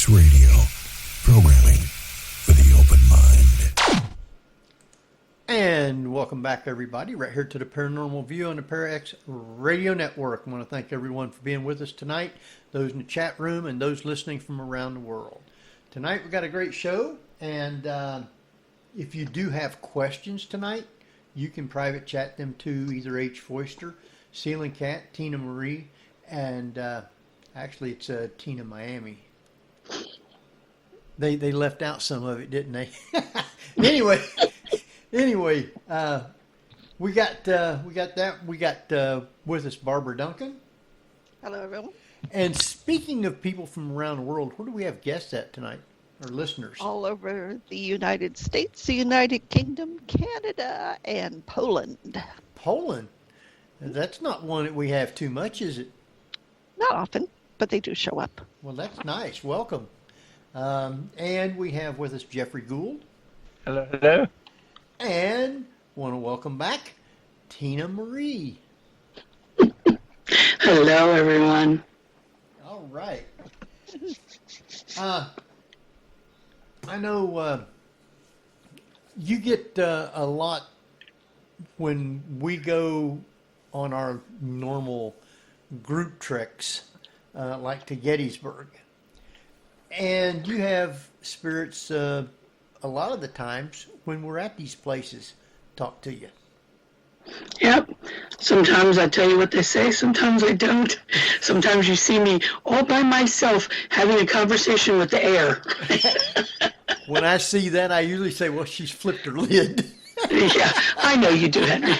Parax Radio, programming for the open mind. And welcome back, everybody, right here to the Paranormal View on the Parax Radio Network. I want to thank everyone for being with us tonight, those in the chat room and those listening from around the world. Tonight we've got a great show, and if you do have questions tonight, you can private chat them to either H. Foister, Ceiling Cat, TinaMarie, and actually it's Tina Miami. They left out some of it, didn't they? Anyway, we got that. We got with us Barbara Duncan. Hello, everyone. And speaking of people from around the world, where do we have guests at tonight, or listeners? All over the United States, the United Kingdom, Canada, and Poland. Poland? That's not one that we have too much, is it? Not often, but they do show up. Well, that's nice. Welcome. And we have with us Jeffrey Gould. Hello, hello. And want to welcome back TinaMarie. Hello, everyone. All right. I know you get a lot when we go on our normal group treks, like to Gettysburg. And you have spirits a lot of the times when we're at these places talk to you. Yep. Sometimes I tell you what they say, sometimes I don't. Sometimes you see me all by myself having a conversation with the air. When I see that, I usually say, well, she's flipped her lid. Yeah, I know you do, Henry.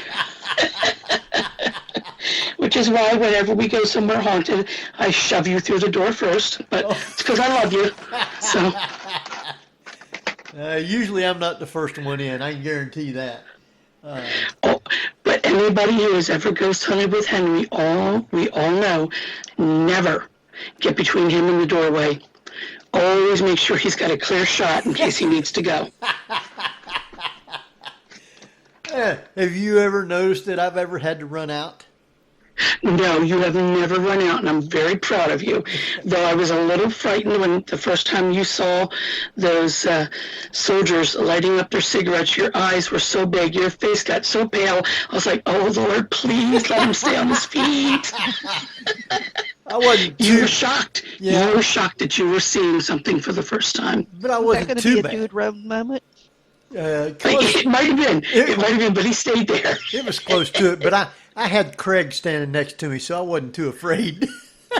Which is why whenever we go somewhere haunted, I shove you through the door first, but it's because I love you. So. Usually I'm not the first one in, I can guarantee that. But anybody who has ever ghost hunted with Henry, we all know, never get between him and the doorway. Always make sure he's got a clear shot in case he needs to go. Have you ever noticed that I've ever had to run out? No, you have never run out, and I'm very proud of you. Though I was a little frightened when the first time you saw those soldiers lighting up their cigarettes. Your eyes were so big, your face got so pale. I was like, oh, Lord, please let him stay on his feet. I wasn't too... You were shocked. Yeah. You were shocked that you were seeing something for the first time. But I wasn't too bad. Is that going to be a dude road moment? It might have been. It might have been, but he stayed there. It was close to it, but I had Craig standing next to me, so I wasn't too afraid.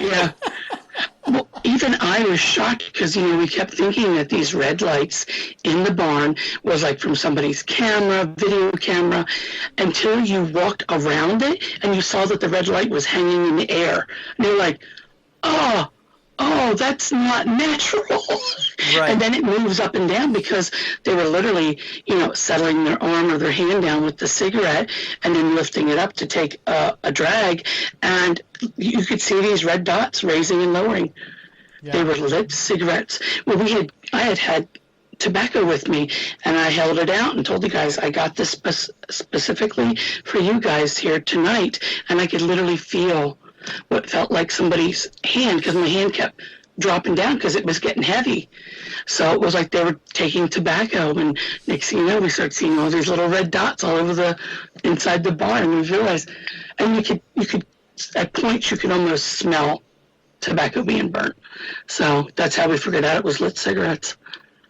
Yeah. Well, even I was shocked because, we kept thinking that these red lights in the barn was like from somebody's video camera, until you walked around it and you saw that the red light was hanging in the air. And you're like, oh, that's not natural. Right. And then it moves up and down because they were literally, settling their arm or their hand down with the cigarette and then lifting it up to take a drag. And you could see these red dots raising and lowering. Yeah. They were lit cigarettes. Well, I had tobacco with me, and I held it out and told the guys, I got this specifically for you guys here tonight. And I could literally feel what felt like somebody's hand, because my hand kept dropping down because it was getting heavy. So it was like they were taking tobacco, and next thing you know, we started seeing all these little red dots all over inside the barn, and we realized, and you could at points you could almost smell tobacco being burnt. So that's how we figured out it was lit cigarettes.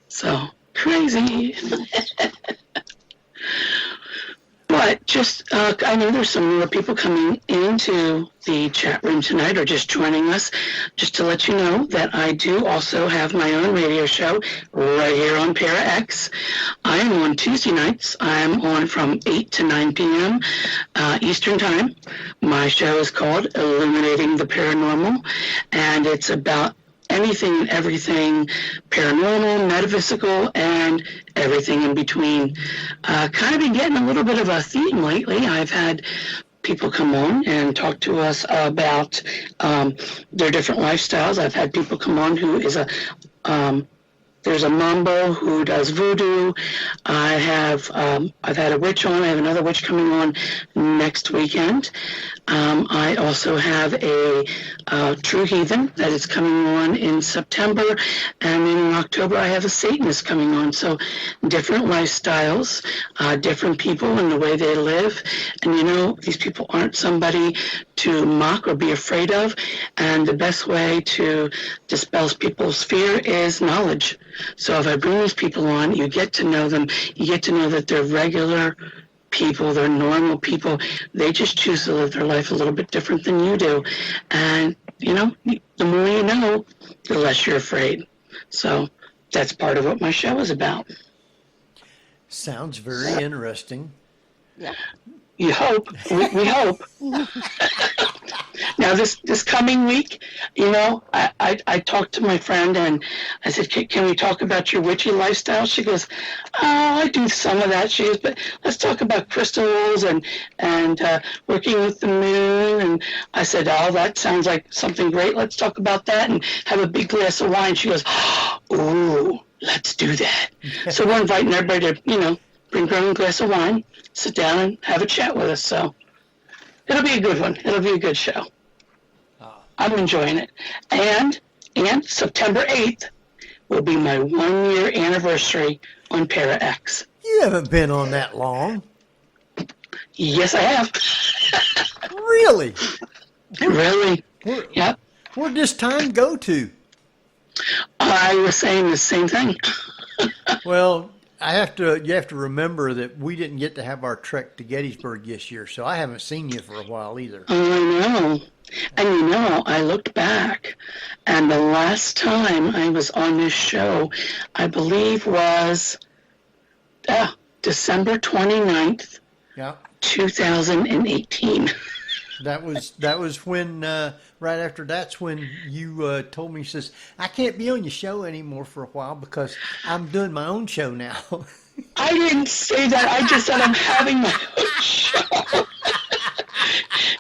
So crazy. But just, I know there's some more people coming into the chat room tonight or just joining us. Just to let you know that I do also have my own radio show right here on Parax. I am on Tuesday nights. I'm on from 8 to 9 p.m. Eastern Time. My show is called Illuminating the Paranormal, and it's about anything and everything paranormal, metaphysical, and everything in between. Kind of been getting a little bit of a theme lately. I've had people come on and talk to us about their different lifestyles. I've had people come on who is a There's a mambo who does voodoo. I've had a witch on. I have another witch coming on next weekend. I also have a true heathen that is coming on in September, and then in October I have a Satanist coming on. So different lifestyles, different people and the way they live. And you know, these people aren't somebody to mock or be afraid of. And the best way to dispel people's fear is knowledge. So if I bring these people on, you get to know them. You get to know that they're regular people, they're normal people. They just choose to live their life a little bit different than you do. And, you know, the more you know, the less you're afraid. So that's part of what my show is about. Sounds very interesting. Yeah. You hope. We hope. Now, this coming week, you know, I talked to my friend and I said, can we talk about your witchy lifestyle? She goes, oh, I do some of that. She goes, but let's talk about crystals and working with the moon. And I said, oh, that sounds like something great. Let's talk about that and have a big glass of wine. She goes, oh, let's do that. So we're inviting everybody to, you know, bring their own glass of wine, sit down and have a chat with us. So it'll be a good one. It'll be a good show. I'm enjoying it. And September 8th will be my 1-year anniversary on Para X. You haven't been on that long. Yes, I have. Really? Really? Yep. Where'd this time go to? I was saying the same thing. Well, you have to remember that we didn't get to have our trek to Gettysburg this year, so I haven't seen you for a while either. I know. And you know, I looked back, and the last time I was on this show, I believe was December 29th, Yeah. 2018. That was when right after that's when you told me, says, I can't be on your show anymore for a while because I'm doing my own show now. I didn't say that. I just said I'm having my own show.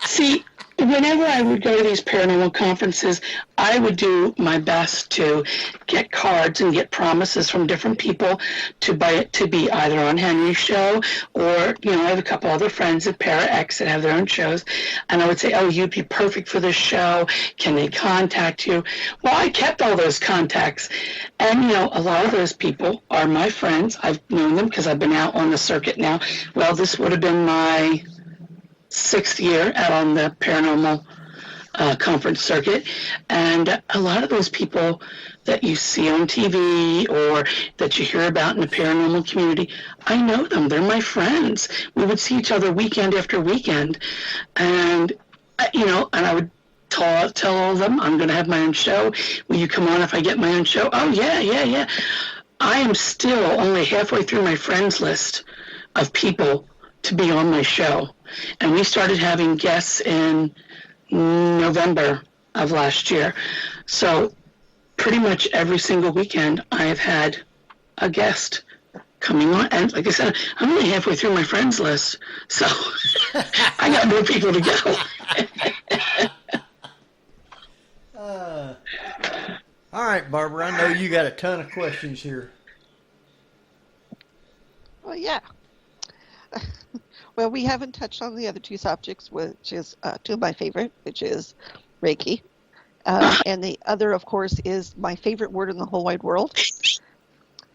See, whenever I would go to these paranormal conferences, I would do my best to get cards and get promises from different people to be either on Henry's show or, you know, I have a couple other friends at Para X that have their own shows, and I would say, oh, you'd be perfect for this show. Can they contact you? Well, I kept all those contacts, and, you know, a lot of those people are my friends. I've known them because I've been out on the circuit now. Well, this would have been my 6th year out on the paranormal conference circuit, and a lot of those people that you see on TV or that you hear about in the paranormal community, I know them. They're my friends. We would see each other weekend after weekend, and you know, and I would tell all of them, I'm going to have my own show. Will you come on if I get my own show? Oh, yeah. I am still only halfway through my friends list of people to be on my show. And we started having guests in November of last year. So pretty much every single weekend I have had a guest coming on. And like I said, I'm only halfway through my friends list. So I got more people to go. All right, Barbara, I know you got a ton of questions here. Well, yeah. Well, we haven't touched on the other two subjects, which is two of my favorite, which is Reiki. And the other, of course, is my favorite word in the whole wide world,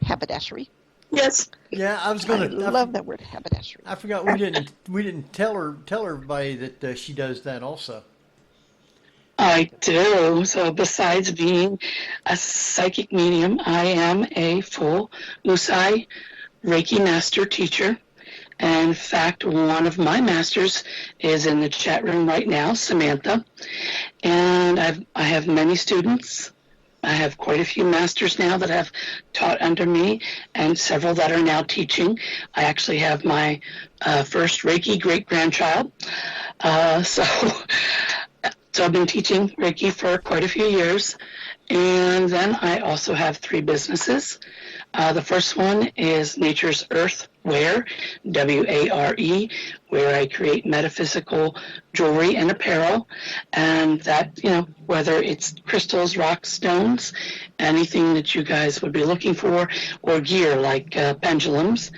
haberdashery. Yes. Yeah, I love that word, haberdashery. I forgot we didn't tell everybody that she does that also. I do. So besides being a psychic medium, I am a full Usai Reiki Master teacher. And in fact, one of my masters is in the chat room right now, Samantha. And I have many students. I have quite a few masters now that have taught under me and several that are now teaching. I actually have my first Reiki great-grandchild. So I've been teaching Reiki for quite a few years. And then I also have 3 businesses. The first one is Nature's Earth Ware, W-A-R-E, where I create metaphysical jewelry and apparel. And that, whether it's crystals, rocks, stones, anything that you guys would be looking for, or gear like pendulums.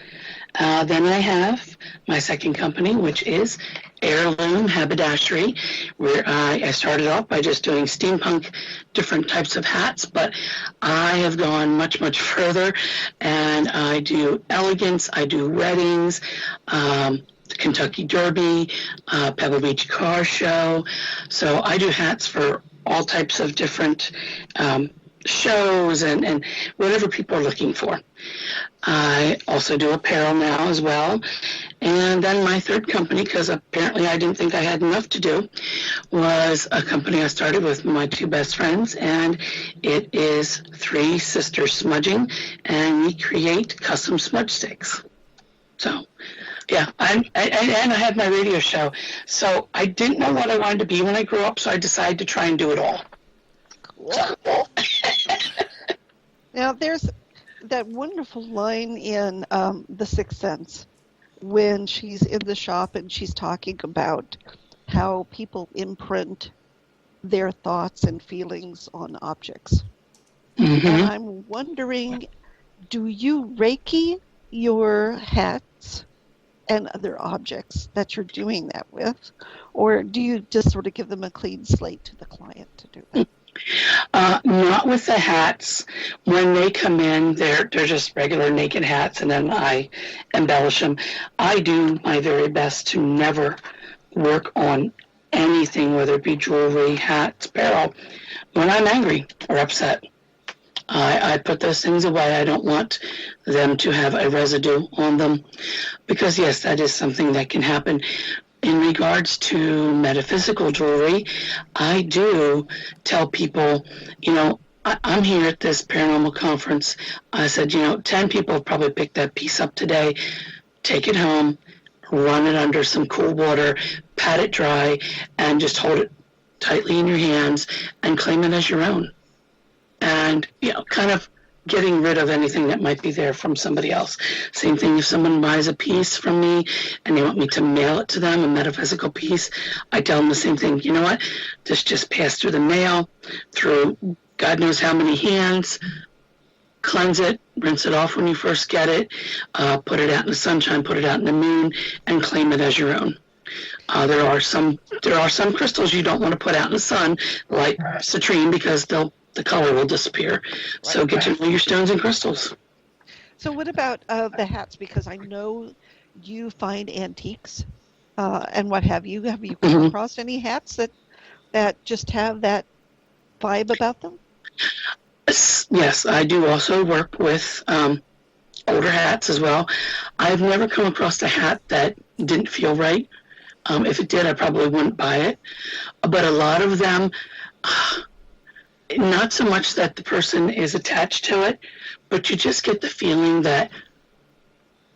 Then I have my second company, which is Heirloom Haberdashery, where I started off by just doing steampunk, different types of hats, but I have gone much, much further, and I do elegance, I do weddings, Kentucky Derby, Pebble Beach Car Show. So I do hats for all types of different shows and whatever people are looking for. I also do apparel now as well. And then my third company, because apparently I didn't think I had enough to do, was a company I started with my 2 best friends, and it is 3 Sisters Smudging, and we create custom smudge sticks. So, yeah, and I have my radio show. So I didn't know what I wanted to be when I grew up, so I decided to try and do it all. Cool. Now, there's that wonderful line in The Sixth Sense when she's in the shop and she's talking about how people imprint their thoughts and feelings on objects. Mm-hmm. And I'm wondering, do you Reiki your hats and other objects that you're doing that with, or do you just sort of give them a clean slate to the client to do it? Not with the hats. When they come in, they're just regular naked hats, and then I embellish them. I do my very best to never work on anything, whether it be jewelry, hats, apparel, when I'm angry or upset. I put those things away. I don't want them to have a residue on them, because yes, that is something that can happen. In regards to metaphysical jewelry, I do tell people, I'm here at this paranormal conference. I said, 10 people have probably picked that piece up today. Take it home, run it under some cool water, pat it dry, and just hold it tightly in your hands and claim it as your own. And, kind of getting rid of anything that might be there from somebody else. Same thing if someone buys a piece from me and they want me to mail it to them, a metaphysical piece, I tell them the same thing. You know what? This just passed through the mail, through God knows how many hands. Cleanse it, rinse it off when you first get it, put it out in the sunshine, put it out in the moon, and claim it as your own. There are some crystals you don't want to put out in the sun, like citrine, because the color will disappear. So get to know your stones and crystals. So what about the hats? Because I know you find antiques and what have you. Have you come across any hats that just have that vibe about them? Yes, I do also work with older hats as well. I've never come across a hat that didn't feel right. If it did, I probably wouldn't buy it. But a lot of them... not so much that the person is attached to it, but you just get the feeling that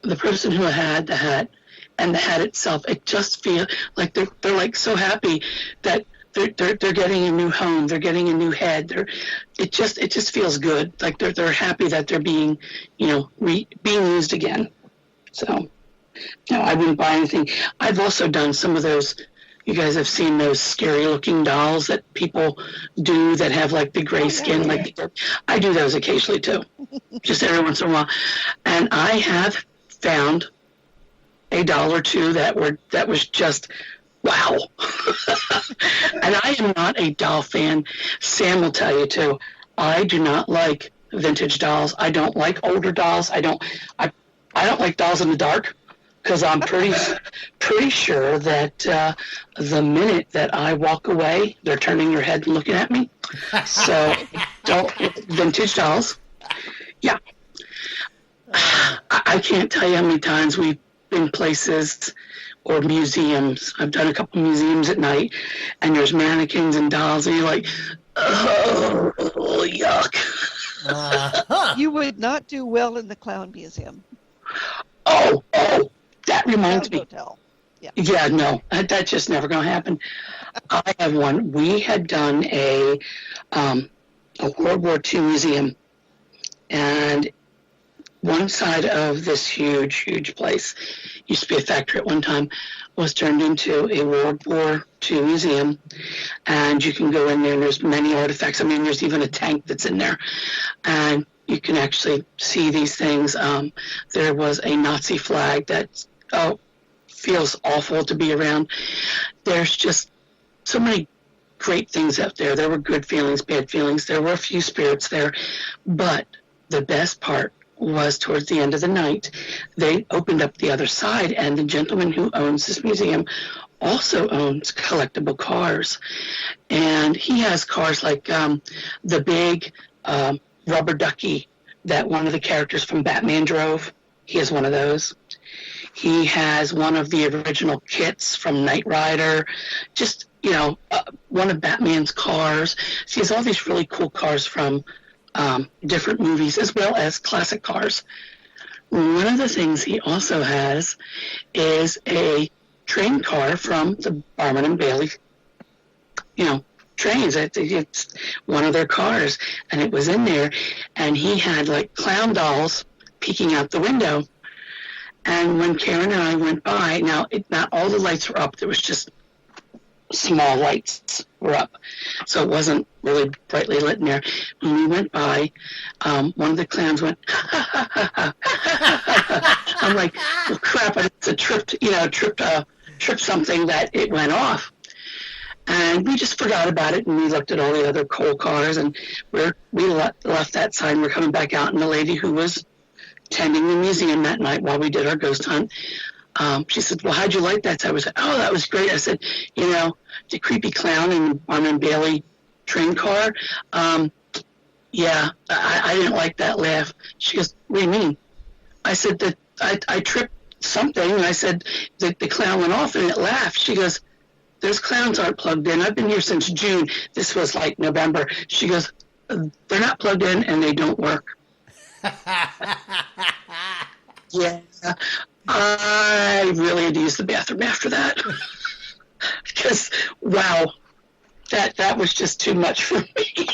the person who had the hat and the hat itself, it just feels like they're like so happy that they're getting a new home, they're getting a new head. It just feels good, like they're happy that they're being being used again. So no, I wouldn't buy anything. I've also done some of those. You guys have seen those scary-looking dolls that people do that have like the gray skin. Like I do those occasionally too, just every once in a while. And I have found a doll or two that was just wow. And I am not a doll fan. Sam will tell you too. I do not like vintage dolls. I don't like older dolls. I don't like dolls in the dark. Because I'm pretty sure that the minute that I walk away, they're turning their head and looking at me. So, vintage dolls. Yeah. I can't tell you how many times we've been places or museums. I've done a couple museums at night, and there's mannequins and dolls, and you're like, oh, yuck. You would not do well in the clown museum. Oh. That reminds me. Hotel. Yeah, no, that's just never going to happen. I have one. We had done a a World War II museum. And one side of this huge, huge place, used to be a factory at one time, was turned into a World War II museum. And you can go in there and there's many artifacts. I mean, there's even a tank that's in there. And you can actually see these things. There was a Nazi flag that feels awful to be around. There's just so many great things out there. There were good feelings, bad feelings. There were a few spirits there. But the best part was towards the end of the night, they opened up the other side, and the gentleman who owns this museum also owns collectible cars. And he has cars like the big rubber ducky that one of the characters from Batman drove. He has one of those. He has one of the original kits from Knight Rider, just, one of Batman's cars. So he has all these really cool cars from different movies as well as classic cars. One of the things he also has is a train car from the Barnum and Bailey, trains. It's one of their cars, and it was in there, and he had like clown dolls peeking out the window. And when Karen and I went by, now not all the lights were up. There was just small lights were up, so it wasn't really brightly lit in there. When we went by, one of the clowns went, ha, ha, ha, ha, ha, ha. I'm like, well, crap! It's a tripped something that it went off. And we just forgot about it, and we looked at all the other coal cars, and we left that side, and we're coming back out, and the lady who was tending the museum that night while we did our ghost hunt, she said, well, how'd you like that? So I was like, oh, that was great. I said, the creepy clown in the Barnum and Bailey train car, yeah, I didn't like that laugh. She goes, what do you mean? I said that I tripped something, and I said that the clown went off, and it laughed. She goes, those clowns aren't plugged in. I've been here since June. This was like November. She goes, they're not plugged in, and they don't work. Yeah, I really had to use the bathroom after that. Because, wow, that was just too much for me.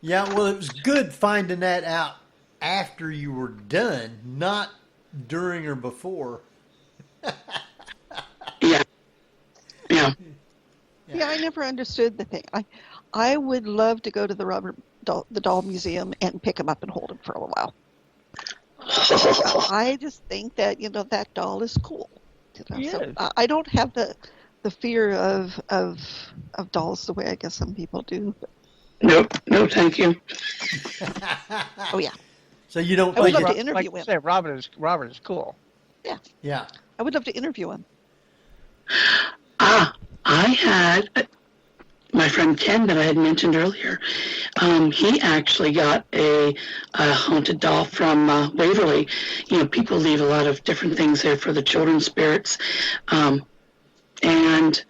Yeah, well, it was good finding that out after you were done, not during or before. Yeah. Yeah, I never understood the thing. I would love to go to the doll museum and pick him up and hold him for a while. I just think that that doll is cool. Yeah. So I don't have the fear of dolls the way I guess some people do. Nope, no, thank you. Oh yeah. So you don't I would think love it, to interview like him. you said, Robert is cool. yeah. I would love to interview him. I had my friend Ken that I had mentioned earlier. He actually got a haunted doll from Waverly. People leave a lot of different things there for the children's spirits. And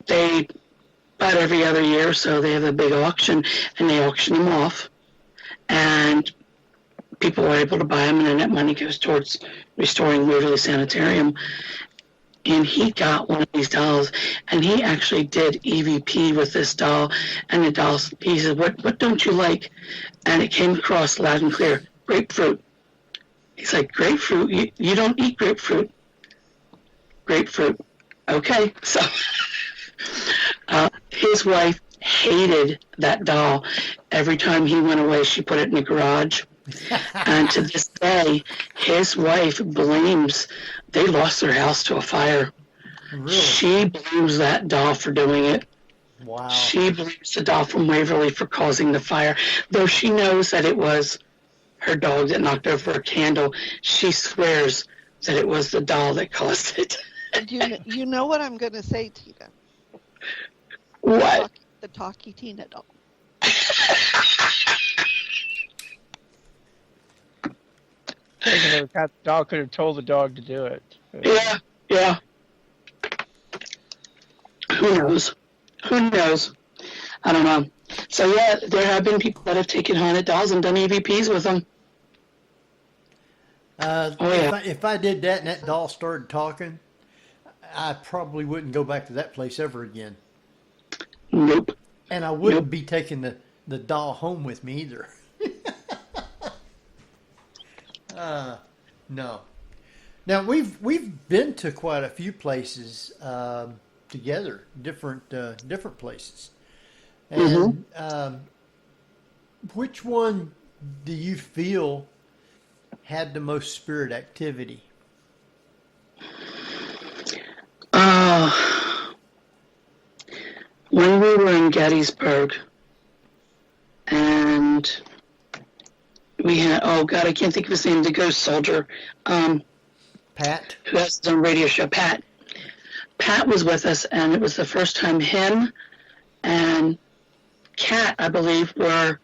they, about every other year or so, they have a big auction, and they auction them off. And people are able to buy them, and then that money goes towards restoring Waverly Sanitarium. And he got one of these dolls, and he actually did EVP with this doll. And the doll, he said, what don't you like? And it came across loud and clear, grapefruit. He's like, grapefruit? You don't eat grapefruit. Grapefruit. Okay. So his wife hated that doll. Every time he went away, she put it in the garage. And to this day, his wife blames, they lost their house to a fire. Really? She blames that doll for doing it. Wow. She blames the doll from Waverly for causing the fire. Though she knows that it was her dog that knocked over a candle, she swears that it was the doll that caused it. You know what I'm going to say, Tina? What? The Talkie Tina doll. The dog could have told the dog to do it. Yeah. Who knows? I don't know. So yeah, there have been people that have taken haunted dolls and done EVPs with them. If I did that and that doll started talking, I probably wouldn't go back to that place ever again. Nope. And I wouldn't be taking the doll home with me either. No. Now we've been to quite a few places together, different places. And which one do you feel had the most spirit activity? When we were in Gettysburg, and we had, oh God, I can't think of his name, the ghost soldier, Pat? who has his own radio show, Pat. Pat was with us, and it was the first time him and Kat, I believe, were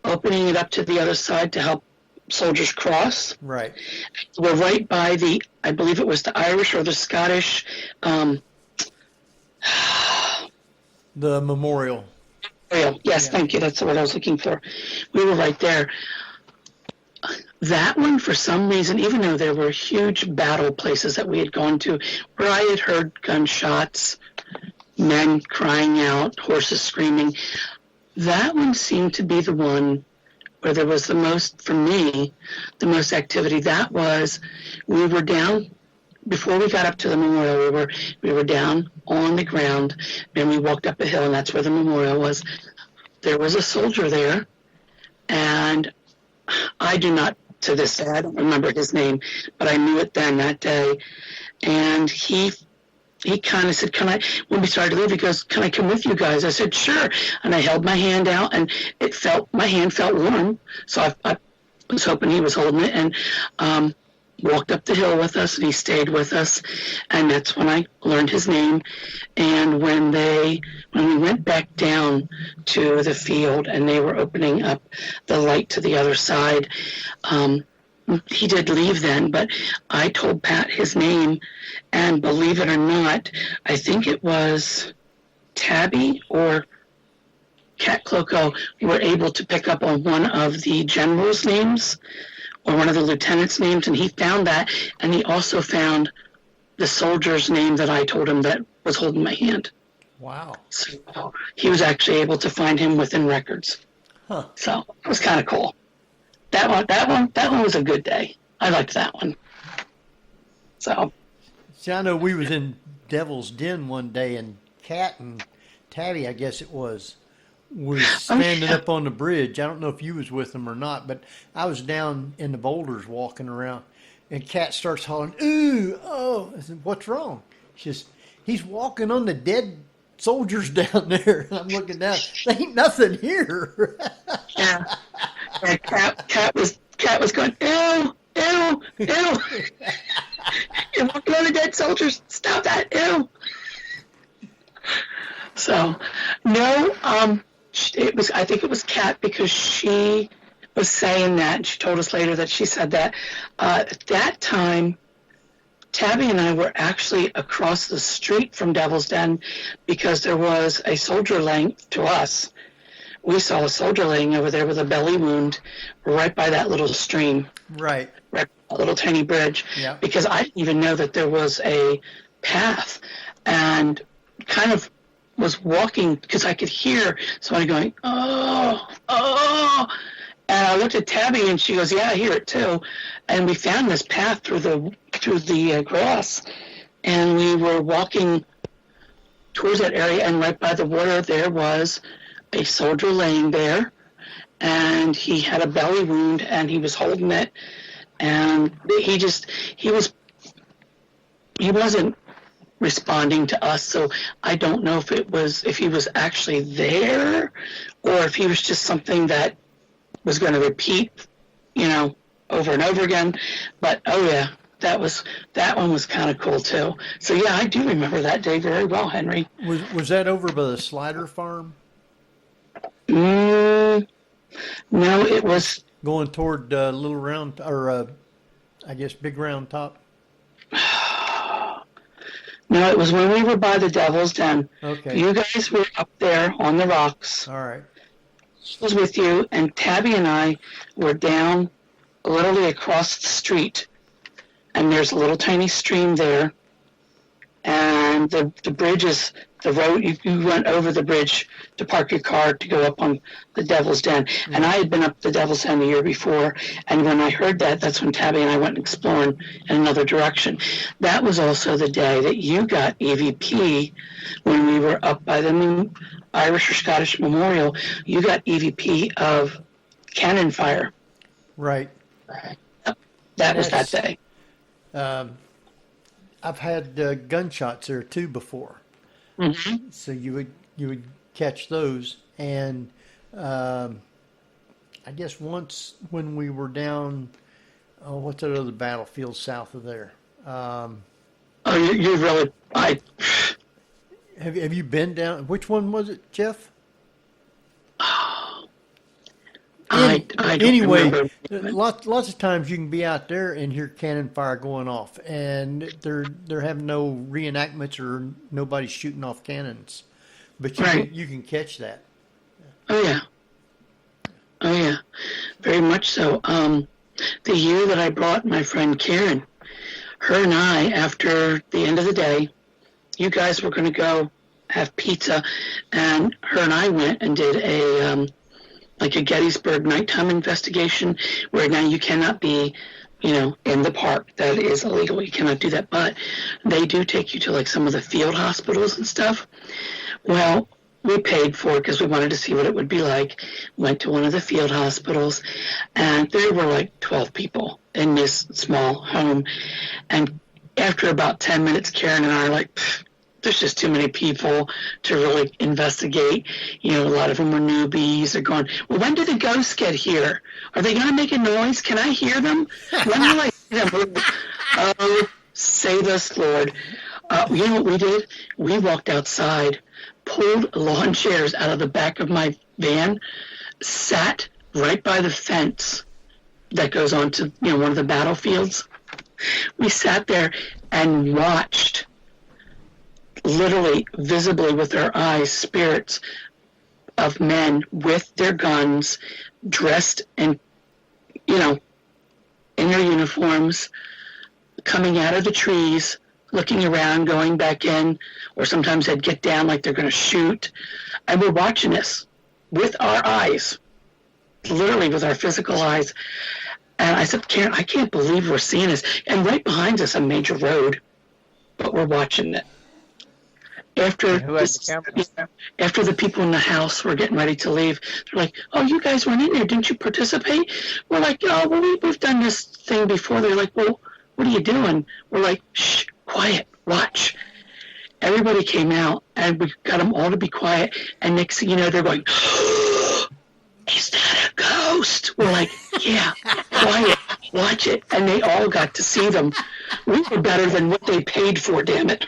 opening it up to the other side to help soldiers cross. Right. We're right by the, I believe it was the Irish or the Scottish, The memorial. yes, Yeah. thank you, that's the word I was looking for. We were right there. That one, for some reason, even though there were huge battle places that we had gone to, where I had heard gunshots, men crying out, horses screaming, that one seemed to be the one where there was the most, for me, the most activity. That was, we were down, before we got up to the memorial, we were down on the ground, and we walked up a hill, and that's where the memorial was. There was a soldier there, and I do not, to this day, I don't remember his name, but I knew it then that day. And he kind of said, when we started to leave, he goes, can I come with you guys? I said, sure. And I held my hand out, and my hand felt warm. So I was hoping he was holding it, and walked up the hill with us, and he stayed with us. And that's when I learned his name. And when we went back down to the field and they were opening up the light to the other side, he did leave then, but I told Pat his name, and believe it or not, I think it was Tabby or Cat Cloco were able to pick up on one of the generals' names or one of the lieutenants' names, and he found that, and he also found the soldier's name that I told him that was holding my hand. Wow. So he was actually able to find him within records. Huh. So it was kind of cool. That one was a good day. I liked that one. So. See, I know we was in Devil's Den one day, and Kat and Tabby, I guess it was standing up on the bridge. I don't know if you was with them or not, but I was down in the boulders walking around, and Kat starts hollering, "Ooh, oh!" I said, "What's wrong?" She says, "He's walking on the dead soldiers down there." And I'm looking down. There ain't nothing here. Yeah. And Cat was going, ew, ew, ew. You're walking on the dead soldiers. Stop that, ew. So, no, I think it was Kat, because she was saying that, and she told us later that she said that at that time, Tabby and I were actually across the street from Devil's Den, because there was a soldier laying, to us, we saw a soldier laying over there with a belly wound right by that little stream. Right. Right, a little tiny bridge. Yeah. Because I didn't even know that there was a path, and kind of was walking, because I could hear somebody going, oh, oh. And I looked at Tabby, and she goes, yeah, I hear it too. And we found this path through the grass, and we were walking towards that area, and right by the water there was a soldier laying there, and he had a belly wound, and he was holding it, and he wasn't responding to us, so I don't know if he was actually there, or if he was just something that was going to repeat, over and over again. But oh yeah, that one was kind of cool too. So yeah, I do remember that day very well, Henry. Was that over by the Slider Farm? No, it was Going toward Little Round, or I guess Big Round Top? No, it was when we were by the Devil's Den. Okay. You guys were up there on the rocks. All right. I was with you, and Tabby and I were down literally across the street, and there's a little tiny stream there, and and the bridge is the road. You went over the bridge to park your car to go up on the Devil's Den. And I had been up the Devil's Den the year before, and when I heard that, that's when Tabby and I went exploring in another direction. That was also the day that you got EVP when we were up by the Irish or Scottish Memorial. You got EVP of cannon fire. Right. That was that day. I've had gunshots there too before. Mm-hmm. So you would catch those, and I guess once when we were down, what's that other battlefield south of there? You really, Have you been down? Which one was it, Jeff? I don't Anyway, remember. lots of times you can be out there and hear cannon fire going off, and they're having no reenactments or nobody's shooting off cannons, but you can catch that. Oh yeah, very much so. The year that I brought my friend Karen, her and I, after the end of the day, you guys were going to go have pizza, and her and I went and did a Gettysburg nighttime investigation, where now you cannot be, in the park. That is illegal. You cannot do that. But they do take you to like some of the field hospitals and stuff. Well, we paid for it because we wanted to see what it would be like. Went to one of the field hospitals, and there were like 12 people in this small home. And after about 10 minutes, Karen and I are like, there's just too many people to really investigate. A lot of them were newbies. They're going, well, when do the ghosts get here? Are they going to make a noise? Can I hear them? When will I hear them? Oh, save us, Lord. You know what we did? We walked outside, pulled lawn chairs out of the back of my van, sat right by the fence that goes on to, one of the battlefields. We sat there and watched, literally, visibly with our eyes, spirits of men with their guns, dressed in, in their uniforms, coming out of the trees, looking around, going back in, or sometimes they'd get down like they're going to shoot. And we're watching this with our eyes, literally with our physical eyes. And I said, Karen, I can't believe we're seeing this. And right behind us, a major road, but we're watching it. After the people in the house were getting ready to leave, they're like, oh, you guys went in there. Didn't you participate? We're like, oh, well, we've done this thing before. They're like, well, what are you doing? We're like, shh, quiet, watch. Everybody came out, and we got them all to be quiet. And next thing you know, they're going, is that a ghost? We're like, yeah, quiet, watch it. And they all got to see them. We were better than what they paid for, damn it.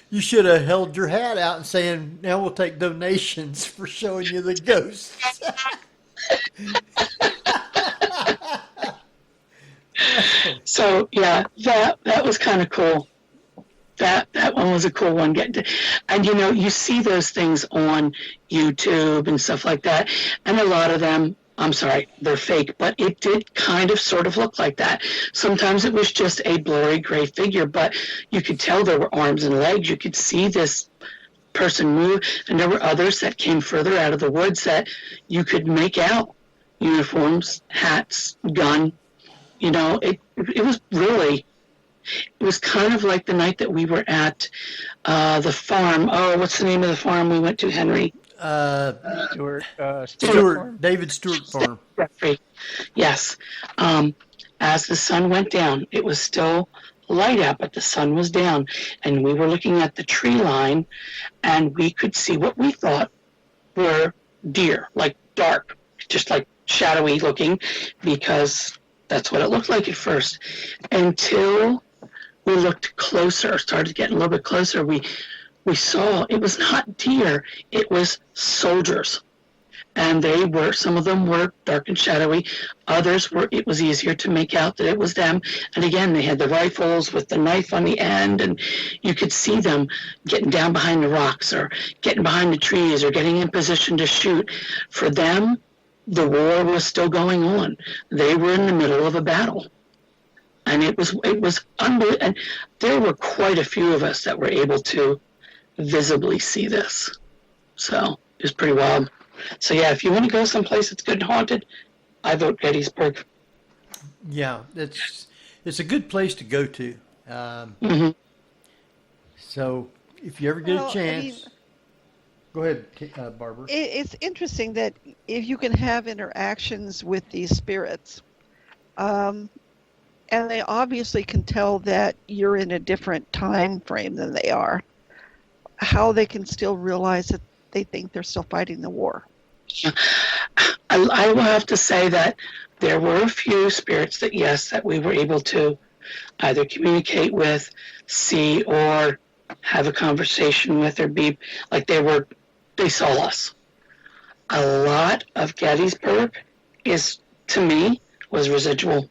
You should have held your hat out and saying, now we'll take donations for showing you the ghosts. So, yeah, that was kind of cool. That one was a cool one. And, you see those things on YouTube and stuff like that. And a lot of them, I'm sorry, they're fake, but it did kind of sort of look like that. Sometimes it was just a blurry gray figure, but you could tell there were arms and legs. You could see this person move. And there were others that came further out of the woods that you could make out. Uniforms, hats, gun. It was really... It was kind of like the night that we were at the farm. Oh, what's the name of the farm we went to, Henry? David Stewart Farm. Yes. As the sun went down, it was still light out, but the sun was down. And we were looking at the tree line, and we could see what we thought were deer, like dark, just like shadowy looking, because that's what it looked like at first. Until we looked closer, started getting a little bit closer, we saw it was not deer, it was soldiers. And some of them were dark and shadowy. Others it was easier to make out that it was them. And again, they had the rifles with the knife on the end, and you could see them getting down behind the rocks or getting behind the trees or getting in position to shoot. For them, the war was still going on. They were in the middle of a battle. And it was unbelievable. And there were quite a few of us that were able to visibly see this. So it was pretty wild. So yeah, if you want to go someplace that's good and haunted, I vote Gettysburg. Yeah, it's a good place to go to. Hmm. So if you ever get Well, a I chance, mean, go ahead, Barbara. it's interesting that if you can have interactions with these spirits, and they obviously can tell that you're in a different time frame than they are, how they can still realize that they think they're still fighting the war. I will have to say that there were a few spirits that, yes, that we were able to either communicate with, see, or have a conversation with, or be like they saw us. A lot of Gettysburg to me, was residual.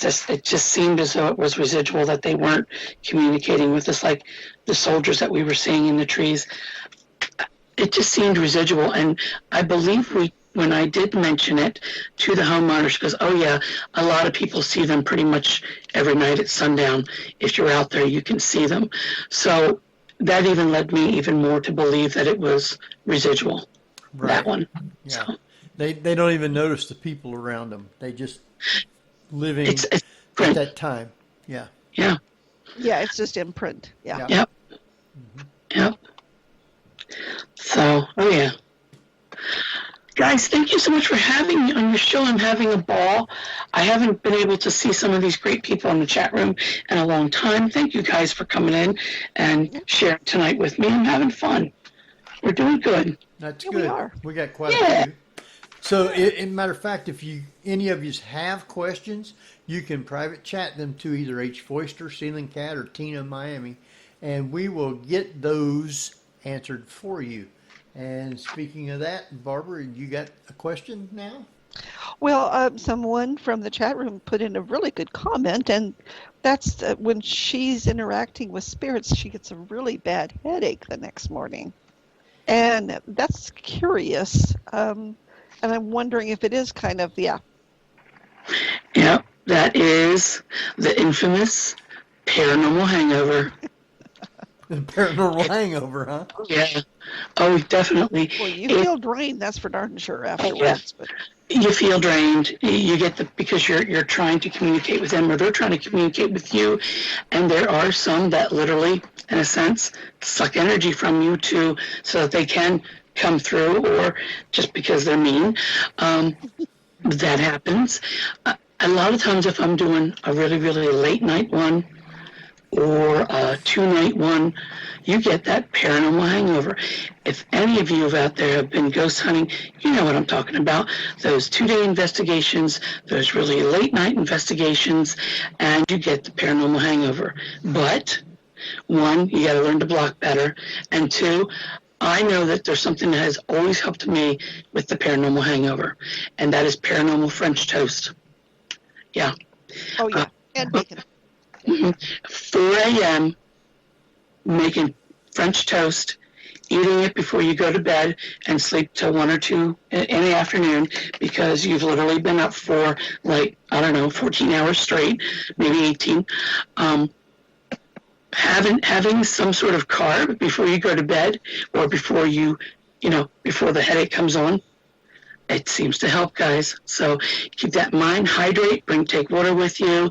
It just seemed as though it was residual, that they weren't communicating with us like the soldiers that we were seeing in the trees. It just seemed residual, and I believe when I did mention it to the homeowner, she goes, "Oh yeah, a lot of people see them pretty much every night at sundown. If you're out there, you can see them." So that even led me even more to believe that it was residual. Right. That one. Yeah. So They don't even notice the people around them. They just living it's at print. that time. Yeah. Yeah. Yeah, it's just imprint. Yeah. Yeah. Yep. Yep. So, oh yeah. Guys, thank you so much for having me on your show. I'm having a ball. I haven't been able to see some of these great people in the chat room in a long time. Thank you guys for coming in and sharing tonight with me. I'm having fun. We're doing good. That's Yeah, good. we are. We got quite Yeah. a few. So, in matter of fact, if any of you have questions, you can private chat them to either H. Foister, Ceiling Cat, or Tina Miami, and we will get those answered for you. And speaking of that, Barbara, you got a question now? Well, someone from the chat room put in a really good comment, and that's when she's interacting with spirits, she gets a really bad headache the next morning. And that's curious. And I'm wondering if it is kind of, yeah. Yep, that is the infamous paranormal hangover. The paranormal hangover, huh? Yeah. Oh, definitely. Well, you It- feel drained, that's for darn sure afterwards. But you feel drained. You get because you're trying to communicate with them, or they're trying to communicate with you, and there are some that literally, in a sense, suck energy from you so that they can come through, or just because they're mean. That happens. A lot of times, if I'm doing a really, really late night one or a 2-night one, you get that paranormal hangover. If any of you out there have been ghost hunting, you know what I'm talking about. Those 2-day investigations, those really late night investigations, and you get the paranormal hangover. But one, you got to learn to block better, and two, I know that there's something that has always helped me with the paranormal hangover, and that is paranormal French toast. Yeah. oh yeah, and bacon. 4 a.m. making French toast, eating it before you go to bed, and sleep till 1 or 2 in the afternoon, because you've literally been up for 14 hours straight, maybe 18. Having some sort of carb before you go to bed, or before before the headache comes on, it seems to help, guys. So keep that in mind. Hydrate. Take water with you.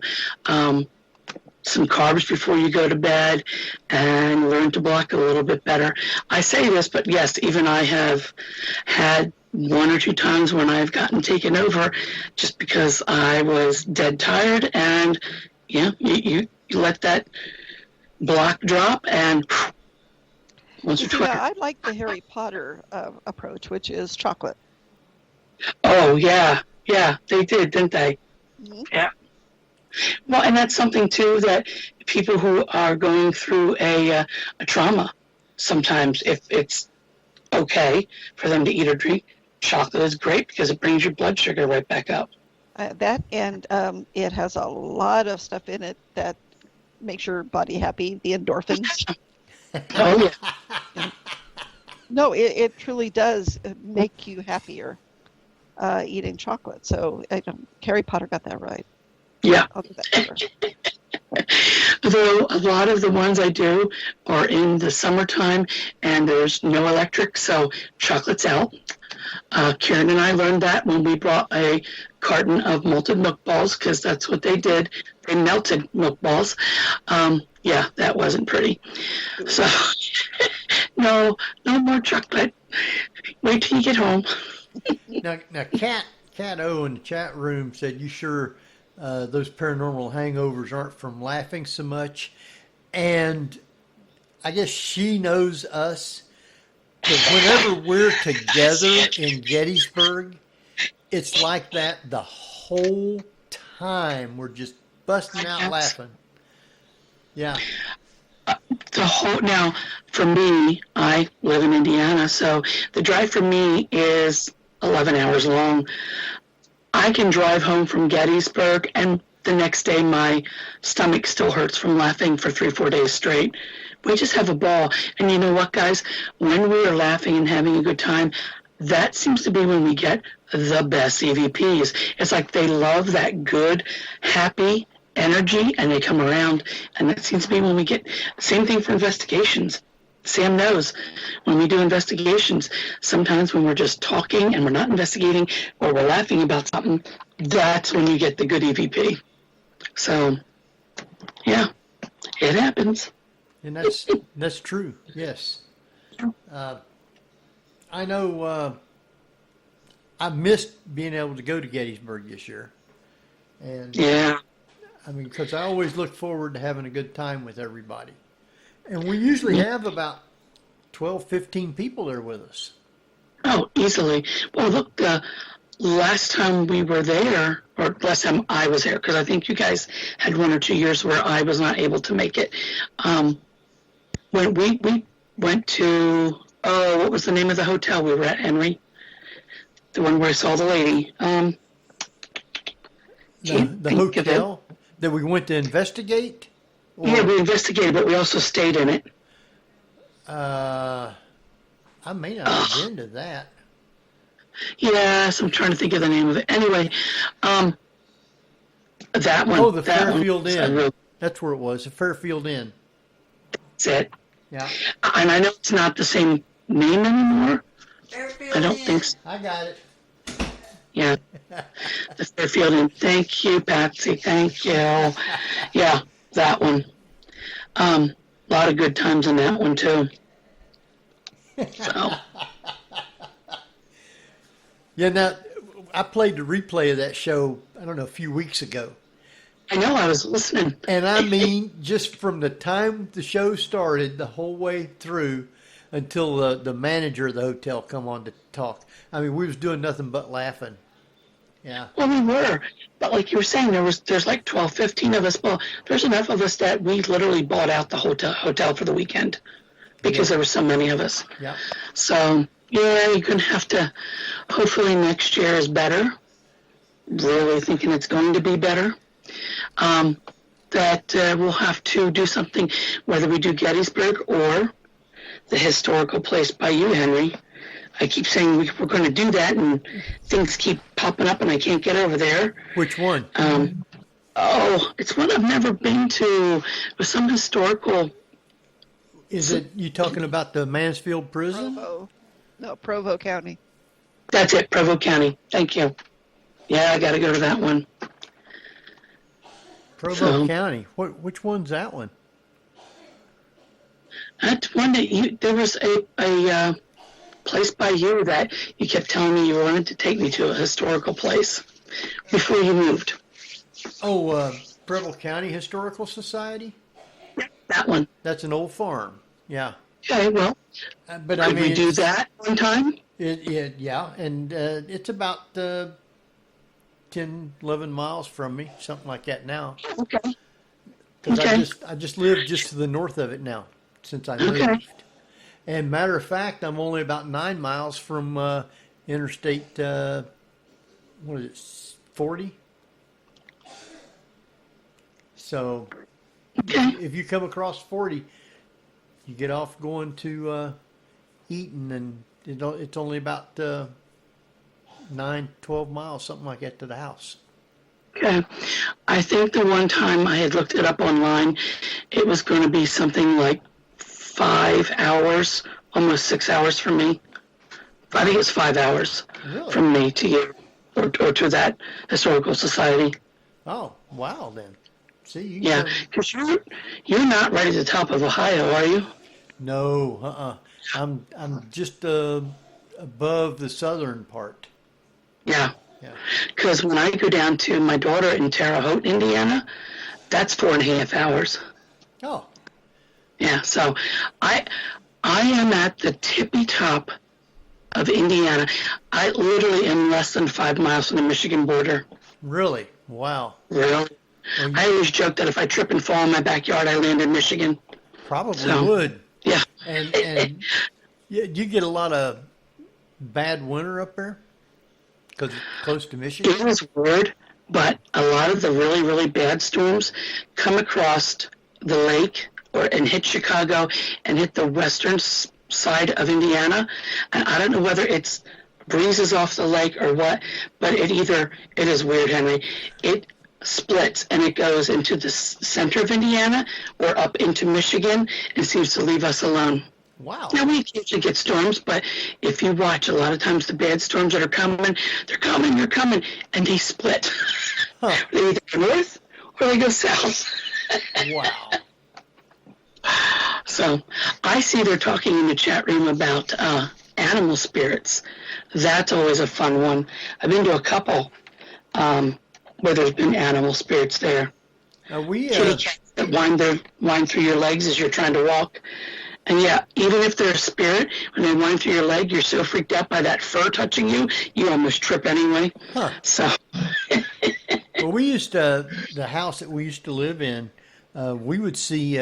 Some carbs before you go to bed, and learn to block a little bit better. I say this, but yes, even I have had 1 or 2 times when I've gotten taken over just because I was dead tired, and yeah, you let that block drop, and once or See, twice. I like the Harry Potter approach, which is chocolate. Oh yeah, they did, didn't they? Mhm. Yeah. Well, and that's something too, that people who are going through a trauma, sometimes if it's okay for them to eat or drink, chocolate is great because it brings your blood sugar right back up. That and it has a lot of stuff in it that makes your body happy. The endorphins. Oh yeah. No, it truly does make you happier eating chocolate. So Harry Potter got that right. Yeah. I'll do that later. Though a lot of the ones I do are in the summertime and there's no electric, so chocolate's out. Karen and I learned that when we brought a carton of malted milk balls, because that's what they did. They melted milk balls. Yeah, that wasn't pretty. So, no more chocolate. Wait till you get home. Now, Cat O in the chat room said, "You sure those paranormal hangovers aren't from laughing so much?" And I guess she knows us. Because whenever we're together in Gettysburg, it's like that the whole time. We're just busting out laughing. Yeah. Now, for me, I live in Indiana, so the drive for me is 11 hours long. I can drive home from Gettysburg, and the next day my stomach still hurts from laughing for 3-4 days straight. We just have a ball. And you know what, guys? When we are laughing and having a good time, that seems to be when we get the best EVPs. It's like they love that good, happy energy, and they come around. And that seems to be when we get, same thing for investigations. Sam knows when we do investigations, sometimes when we're just talking and we're not investigating or we're laughing about something, that's when you get the good EVP. So, yeah, it happens. And that's true. Yes. I know I missed being able to go to Gettysburg this year. And Yeah. I mean, because I always look forward to having a good time with everybody. And we usually have about 12, 15 people there with us. Oh, easily. Well, look, the last time we were there, or last time I was there, because I think you guys had 1 or 2 years where I was not able to make it. When we went to, what was the name of the hotel we were at, Henry? The one where I saw the lady. The hotel that we went to investigate? Or, Yeah, we investigated, but we also stayed in it. I may not have been to that. Yes, I'm trying to think of the name of it. Anyway, that one. Oh, the that Fairfield one, Inn. That's where it was, the Fairfield Inn. That's it. Yeah. And I know it's not the same name anymore. Fairfield I don't Inn. think so. I got it. Yeah. The Fairfield Inn. Thank you, Patsy. Thank you. Yeah, that one. A lot of good times in that one, too. So. Yeah, now, I played the replay of that show, I don't know, a few weeks ago. I know, I was listening. And I mean, just from the time the show started, the whole way through, until the manager of the hotel come on to talk. I mean, we was doing nothing but laughing. Yeah. Well, we were. But like you were saying, there's like 12, 15 of us. Well, there's enough of us that we literally bought out the hotel for the weekend because there were so many of us. Yeah. So, yeah, you're going to have to, hopefully next year is better. Really thinking it's going to be better. That we'll have to do something, whether we do Gettysburg or the historical place by you, Henry. I keep saying we're going to do that, and things keep popping up, and I can't get over there. Which one? It's one I've never been to. It was some historical. Is it you talking about the Mansfield prison? Provo County. That's it, Provo County. Thank you. Yeah, I got to go to that one. Provo County. Which one's that one? That's one that there was a place by you that you kept telling me you wanted to take me to, a historical place before you moved. Oh, Preble County Historical Society? That one. That's an old farm. Yeah. Okay, well, but could I mean, we do that one time? Yeah, and it's about 10, 11 miles from me, something like that now. Okay. Because I just live just to the north of it now, since I moved. And matter of fact, I'm only about 9 miles from Interstate, 40? So if you come across 40, you get off going to Eaton, and it's only about 9, 12 miles, something like that, to the house. Okay. I think the one time I had looked it up online, it was going to be something like 5 hours, almost 6 hours from me. I think it was 5 hours Really? from me to you, or to that historical society. Oh, wow, then. See, you Yeah, can because you're not right at the top of Ohio, are you? No, I'm just above the southern part. Yeah, Yeah. because when I go down to my daughter in Terre Haute, Indiana, that's 4.5 hours. Oh, Yeah, so I I am at the tippy top of Indiana. I literally am less than 5 miles from the Michigan border. really? Wow. Really? Well, I you always joke that if I trip and fall in my backyard, I land in Michigan. probably So, would. yeah. And you get a lot of bad winter up there because it's close to Michigan. It was weird, but a lot of the really, really bad storms come across the lake and hit Chicago and hit the western side of Indiana. And I don't know whether it's breezes off the lake or what, but it is weird, Henry. It splits and it goes into the center of Indiana or up into Michigan and seems to leave us alone. Wow. Now, we occasionally get storms, but if you watch, a lot of times the bad storms that are coming, they're coming, and they split. Huh. They either go north or they go south. Wow. So I see they're talking in the chat room about animal spirits. That's always a fun one. I've been to a couple where there's been animal spirits there. We Kitty cats that wind through your legs as you're trying to walk. And yeah, even if they're a spirit, when they wind through your leg, you're so freaked out by that fur touching you, you almost trip anyway. Huh. So, Well, the house that we used to live in, we would see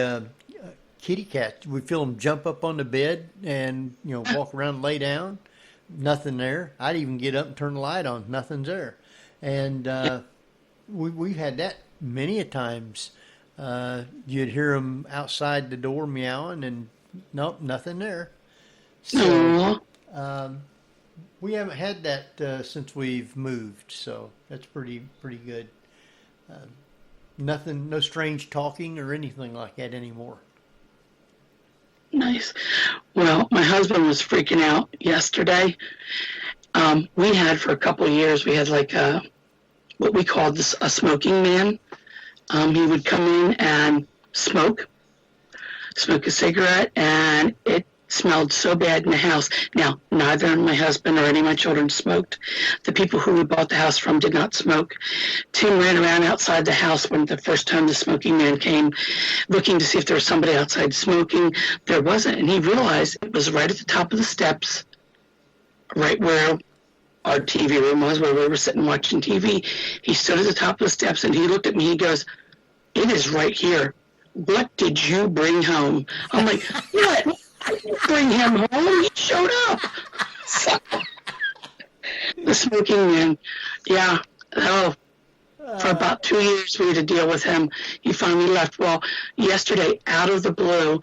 kitty cats. We'd feel them jump up on the bed and, walk around and lay down. Nothing there. I'd even get up and turn the light on. Nothing's there. And we've had that many a times. You'd hear them outside the door meowing and nope, nothing there. So we haven't had that since we've moved, so that's pretty good. Nothing, no strange talking or anything like that anymore. nice. Well, my husband was freaking out yesterday. We had for a couple of years, we had like what we called a smoking man. He would come in and smoke a cigarette, and it smelled so bad in the house. Now, neither my husband or any of my children smoked. The people who we bought the house from did not smoke. Tim ran around outside the house when the first time the smoking man came, looking to see if there was somebody outside smoking. There wasn't, and he realized it was right at the top of the steps, right where our TV room was, where we were sitting watching TV. He stood at the top of the steps, and he looked at me. He goes, "It is right here. What did you bring home?" I'm like, "What? I didn't bring him home. He showed up." So, the smoking man, yeah. Oh, for about 2 years we had to deal with him. He finally left. Well, yesterday, out of the blue,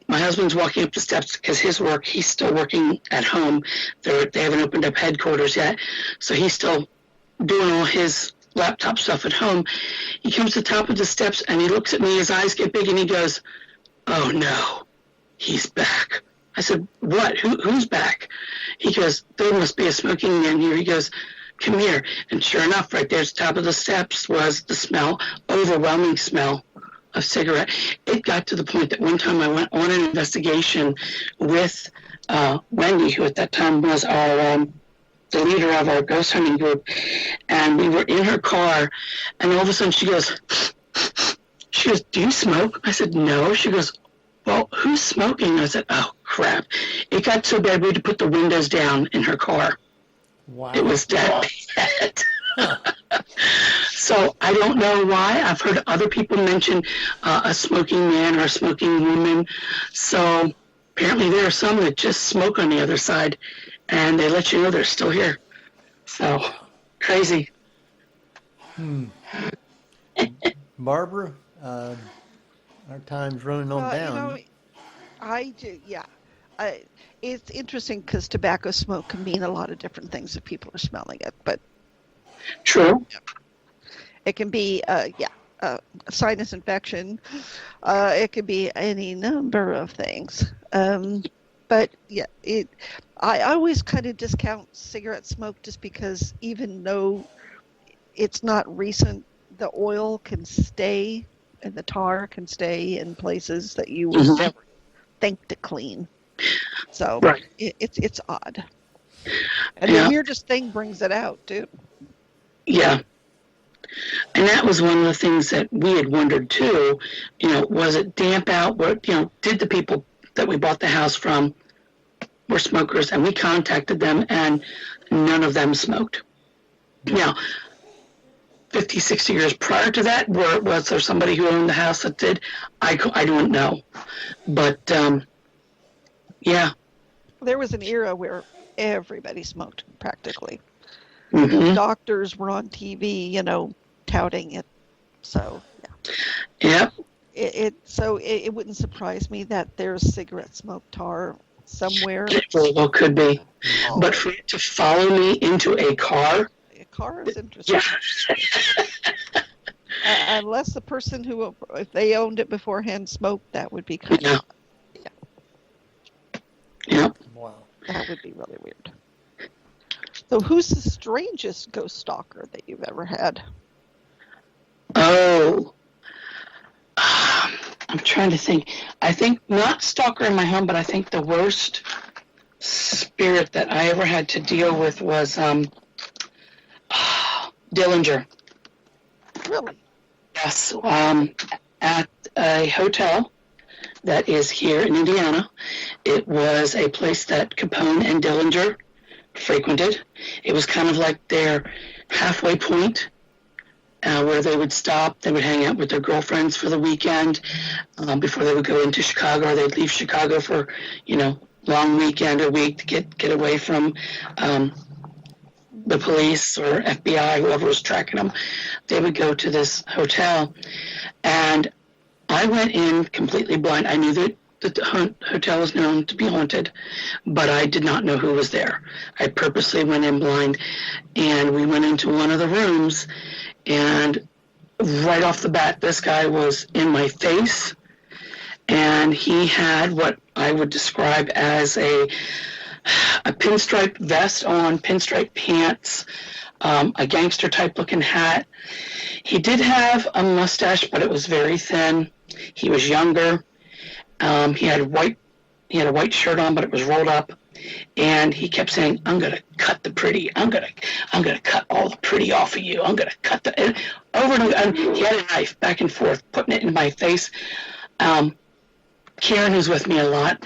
my husband's walking up the steps because his work, he's still working at home. They haven't opened up headquarters yet. So he's still doing all his laptop stuff at home. He comes to the top of the steps and he looks at me, his eyes get big, and he goes, "Oh no, he's back." I said, "What? Who's back?" He goes, "There must be a smoking man here." He goes, "Come here." And sure enough, right there at the top of the steps was the smell, overwhelming smell of cigarette. It got to the point that one time I went on an investigation with Wendy, who at that time was our the leader of our ghost hunting group, and we were in her car, and all of a sudden she goes, "Do you smoke?" I said, "No." She goes, "Well, who's smoking?" I said, "Oh, crap." It got so bad we had to put the windows down in her car. Wow. It was that bad. So I don't know why. I've heard other people mention a smoking man or a smoking woman. So apparently there are some that just smoke on the other side, and they let you know they're still here. So crazy. Barbara, our time's running on down. I do, yeah. It's interesting because tobacco smoke can mean a lot of different things if people are smelling it, but True. It can be, sinus infection. It could be any number of things. But yeah, I always kind of discount cigarette smoke just because even though it's not recent, the oil can stay and the tar can stay in places that you would never think to clean. So Right. It's odd. And the weirdest thing brings it out too. Yeah. And that was one of the things that we had wondered too, was it damp out? Did the people that we bought the house from were smokers? And we contacted them and none of them smoked. Now, 50, 60 years prior to that, was there somebody who owned the house that did? I don't know. But, yeah. There was an era where everybody smoked practically. Mm-hmm. Doctors were on TV, touting it. So, yeah. It wouldn't surprise me that there's cigarette smoke tar somewhere. It very well could be. But for it to follow me into a car. A car is interesting. Yeah. Unless the person if they owned it beforehand smoked, that would be kind of. Yeah. Wow. That would be really weird. So who's the strangest ghost stalker that you've ever had? Oh. I'm trying to think. I think not stalker in my home, but I think the worst spirit that I ever had to deal with was Dillinger. Really? Yes. At a hotel that is here in Indiana. It was a place that Capone and Dillinger frequented. It was kind of like their halfway point where they would stop. They would hang out with their girlfriends for the weekend before they would go into Chicago, or they'd leave Chicago for, long weekend, a week to get away from the police or FBI, whoever was tracking them. They would go to this hotel, and I went in completely blind. I knew that the hotel was known to be haunted, but I did not know who was there. I purposely went in blind, and we went into one of the rooms, and right off the bat, this guy was in my face, and he had what I would describe as a pinstripe vest on, pinstripe pants, a gangster type looking hat. He did have a mustache, but it was very thin. He was younger. He had a white shirt on, but it was rolled up. And he kept saying, "I'm gonna cut the pretty. I'm gonna cut all the pretty off of you. I'm gonna cut the," and over and over. And he had a knife back and forth, putting it in my face. Karen, who's with me a lot,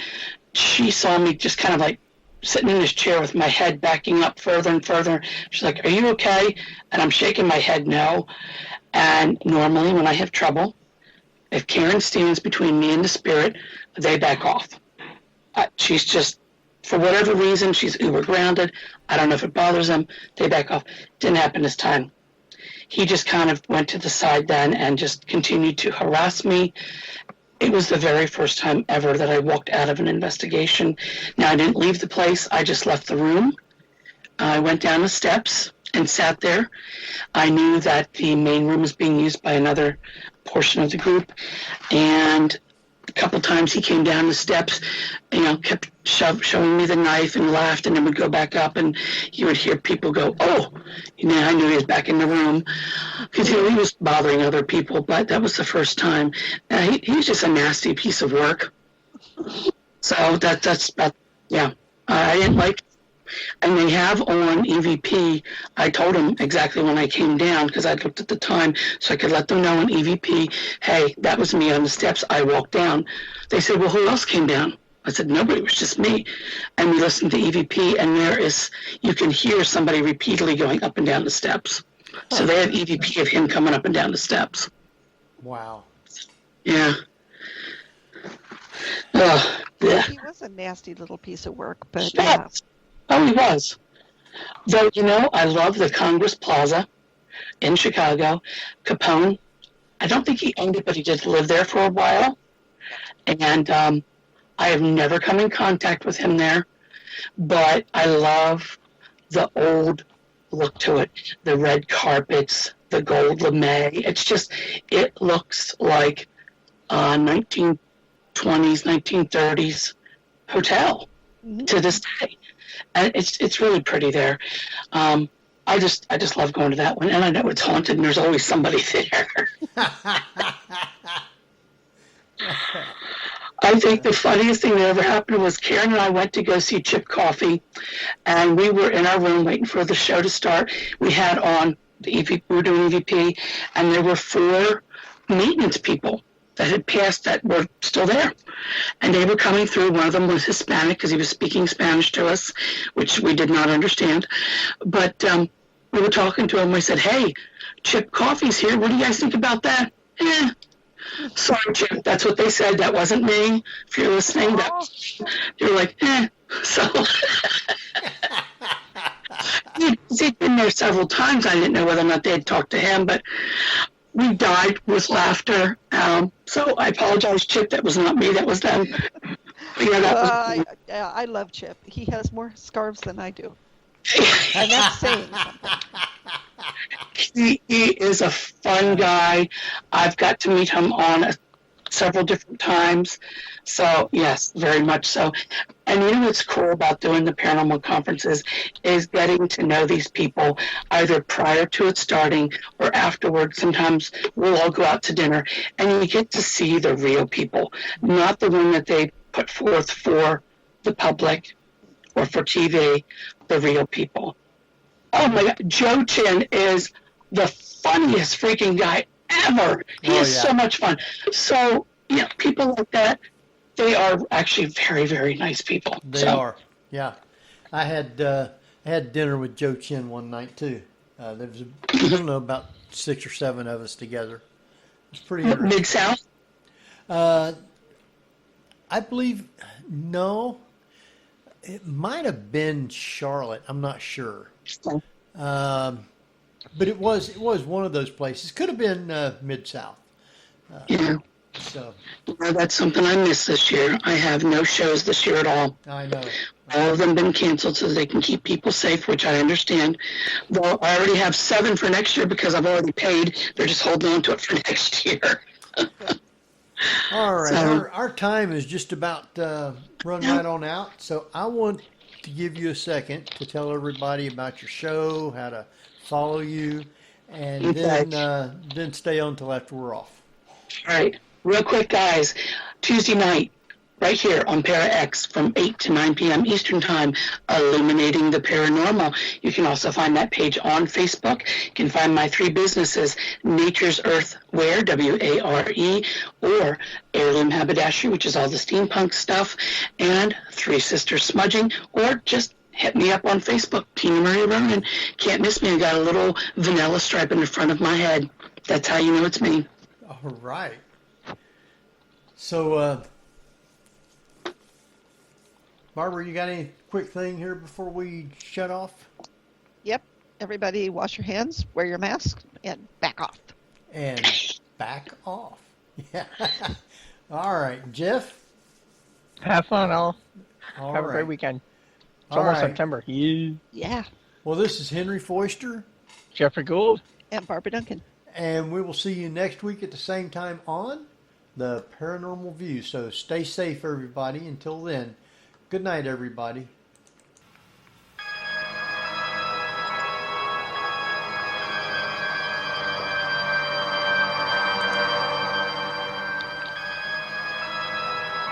she saw me just kind of like sitting in this chair with my head backing up further and further. She's like, "Are you okay?" And I'm shaking my head no. And normally when I have trouble, if Karen stands between me and the spirit, they back off. She's just, for whatever reason, she's uber grounded. I don't know if it bothers them. They back off. Didn't happen this time. He just kind of went to the side then and just continued to harass me. It was the very first time ever that I walked out of an investigation. Now, I didn't leave the place. I just left the room. I went down the steps and sat there. I knew that the main room was being used by another portion of the group. And a couple times he came down the steps, kept showing me the knife and laughed, and then would go back up, and you would hear people go, "Oh," I knew he was back in the room, because he was bothering other people. But that was the first time. He was just a nasty piece of work. So that's about, yeah. I didn't like. And they have on EVP, I told them exactly when I came down, because I looked at the time, so I could let them know on EVP, "Hey, that was me on the steps. I walked down." They said, "Well, who else came down?" I said, "Nobody, it was just me." And we listened to EVP, and you can hear somebody repeatedly going up and down the steps. So they had EVP of him coming up and down the steps. Wow. Yeah. Yeah. He was a nasty little piece of work, but Yes. Oh, he was. Though, I love the Congress Plaza in Chicago. Capone, I don't think he owned it, but he did live there for a while. And I have never come in contact with him there, but I love the old look to it. The red carpets, the gold lame. It's just, it looks like a 1920s, 1930s hotel to this day. And it's really pretty there. I just love going to that one. And I know it's haunted and there's always somebody there. I think the funniest thing that ever happened was Karen and I went to go see Chip Coffey, and we were in our room waiting for the show to start. We had on the EVP, we were doing EVP, and there were 4 maintenance people that had passed that were still there. And they were coming through. One of them was Hispanic because he was speaking Spanish to us, which we did not understand. But we were talking to him. I said, "Hey, Chip Coffey's here. What do you guys think about that?" Sorry, Chip, that's what they said. That wasn't me. If you're listening, you're like, So he'd been there several times. I didn't know whether or not they had talked to him, but we died with laughter. So I apologize, Chip. That was not me. That was them. But yeah, that was I love Chip. He has more scarves than I do. And that's saying something. He is a fun guy. I've got to meet him on several different times. So, yes, very much so. And you know what's cool about doing the paranormal conferences is getting to know these people either prior to it starting or afterwards. Sometimes we'll all go out to dinner and you get to see the real people, not the one that they put forth for the public or for TV, the real people. Oh my God, Joe Chin is the funniest freaking guy ever. He is so much fun. So, yeah, people like that, they are actually very, very nice people. They are, yeah. I had dinner with Joe Chin one night too. There was, I don't know, about 6 or 7 of us together. It's pretty interesting. Mid-South? I believe, no. It might have been Charlotte. I'm not sure. But it was one of those places. Could have been Mid-South. Yeah. So. Well, that's something I missed this year. I have no shows this year at all. I know. All of them been canceled so they can keep people safe, which I understand. Though I already have 7 for next year because I've already paid. They're just holding on to it for next year. All right. So, our time is just about run right on out. So I want to give you a second to tell everybody about your show, how to follow you, and then stay on until after we're off. All right. Real quick, guys. Tuesday night, right here on Para-X from 8 to 9 p.m. Eastern Time, Illuminating the Paranormal. You can also find that page on Facebook. You can find my 3 businesses, Nature's Earthware, W-A-R-E, or Heirloom Haberdashery, which is all the steampunk stuff, and 3 Sisters Smudging, or just hit me up on Facebook, TinaMarie Ronan. Can't miss me. I got a little vanilla stripe in the front of my head. That's how you know it's me. All right. So, Barbara, you got any quick thing here before we shut off? Yep. Everybody wash your hands, wear your mask, and back off. And back off. Yeah. All right, Jeff. Have fun, all. All Have a right. great weekend. It's All almost right. September. Yeah. Yeah. Well, this is Henry Foister, Jeffrey Gould. And Barbara Duncan. and we will see you next week at the same time on the Paranormal View. So stay safe, everybody. Until then, good night, everybody.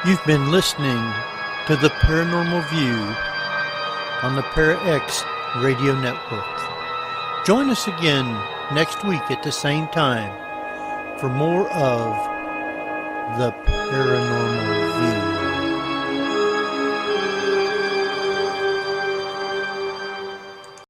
You've been listening to the Paranormal View on the Para-X Radio Network. Join us again next week at the same time for more of the Paranormal View.